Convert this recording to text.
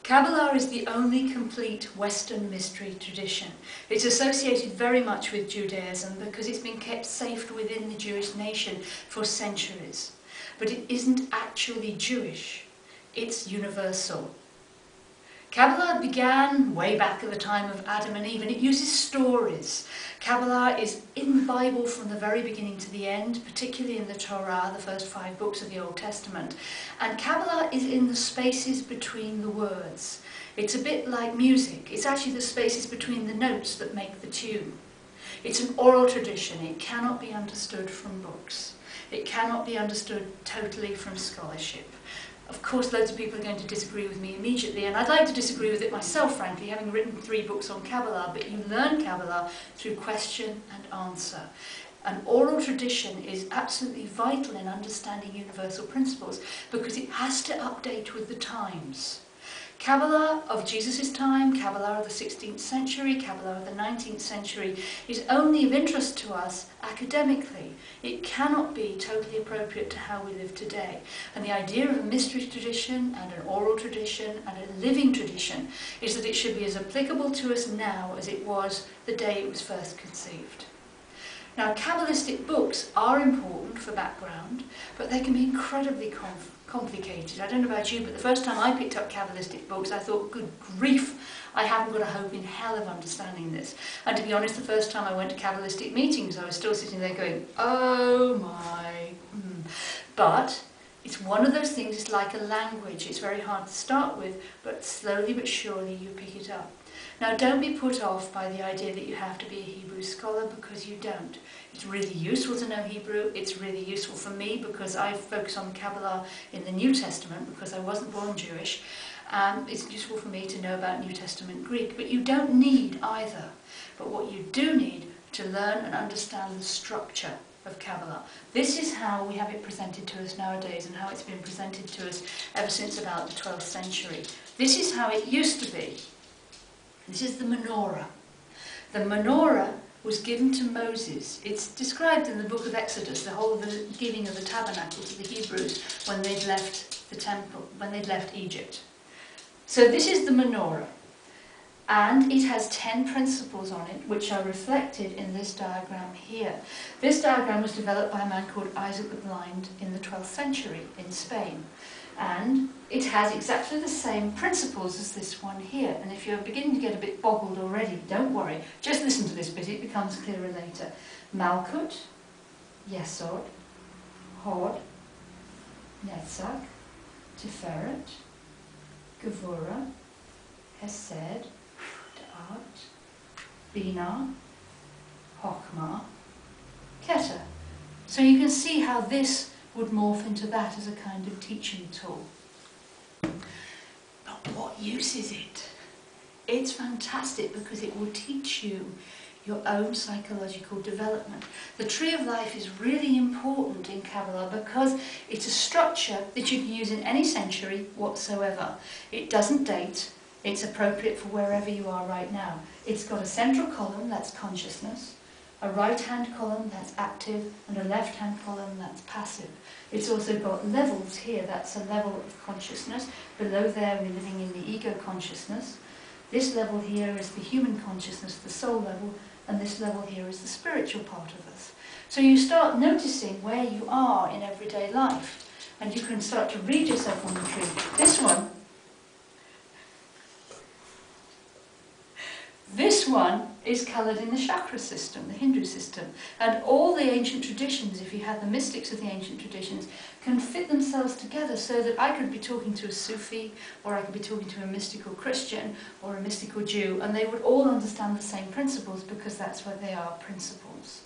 Kabbalah is the only complete Western mystery tradition. It's associated very much with Judaism because it's been kept safe within the Jewish nation for centuries. But it isn't actually Jewish, it's universal. Kabbalah began way back at the time of Adam and Eve, and it uses stories. Kabbalah is in the Bible from the very beginning to the end, particularly in the Torah, the first 5 books of the Old Testament. And Kabbalah is in the spaces between the words. It's a bit like music. It's actually the spaces between the notes that make the tune. It's an oral tradition. It cannot be understood from books. It cannot be understood totally from scholarship. Of course, loads of people are going to disagree with me immediately, and I'd like to disagree with it myself, frankly, having written 3 books on Kabbalah, but you learn Kabbalah through question and answer. An oral tradition is absolutely vital in understanding universal principles because it has to update with the times. Kabbalah of Jesus' time, Kabbalah of the 16th century, Kabbalah of the 19th century is only of interest to us academically. It cannot be totally appropriate to how we live today. And the idea of a mystery tradition and an oral tradition and a living tradition is that it should be as applicable to us now as it was the day it was first conceived. Now, Kabbalistic books are important for background, but they can be incredibly complicated. I don't know about you, but the first time I picked up Kabbalistic books, I thought, good grief, I haven't got a hope in hell of understanding this. And to be honest, the first time I went to Kabbalistic meetings, I was still sitting there going, oh my. But it's one of those things, it's like a language. It's very hard to start with, but slowly but surely you pick it up. Now, don't be put off by the idea that you have to be a Hebrew scholar, because you don't. It's really useful to know Hebrew. It's really useful for me because I focus on Kabbalah in the New Testament because I wasn't born Jewish. It's useful for me to know about New Testament Greek, but you don't need either. But what you do need to learn and understand the structure of Kabbalah. This is how we have it presented to us nowadays and how it's been presented to us ever since about the 12th century. This is how it used to be. This is the menorah. The menorah was given to Moses. It's described in the book of Exodus, the whole of the giving of the tabernacle to the Hebrews when they'd left the temple, when they'd left Egypt. So this is the menorah. And it has 10 principles on it, which are reflected in this diagram here. This diagram was developed by a man called Isaac the Blind in the 12th century in Spain. And it has exactly the same principles as this one here. And if you're beginning to get a bit boggled already, don't worry. Just listen to this bit, it becomes clearer later. Malkut, Yesod, Hod, Netzach, Tiferet, Gevurah, Hesed, Da'at, Binah, Chokhmah, Keter. So you can see how this would morph into that as a kind of teaching tool. But what use is it? It's fantastic because it will teach you your own psychological development. The tree of life is really important in Kabbalah because it's a structure that you can use in any century whatsoever. It doesn't date. It's appropriate for wherever you are right now. It's got a central column, that's consciousness, a right-hand column, that's active, and a left-hand column, that's passive. It's also got levels here, that's a level of consciousness. Below there, we're living in the ego consciousness. This level here is the human consciousness, the soul level, and this level here is the spiritual part of us. So you start noticing where you are in everyday life, and you can start to read yourself on the tree. This one is coloured in the chakra system, the Hindu system. And all the ancient traditions, if you had the mystics of the ancient traditions, can fit themselves together so that I could be talking to a Sufi, or I could be talking to a mystical Christian, or a mystical Jew, and they would all understand the same principles because that's what they are, principles.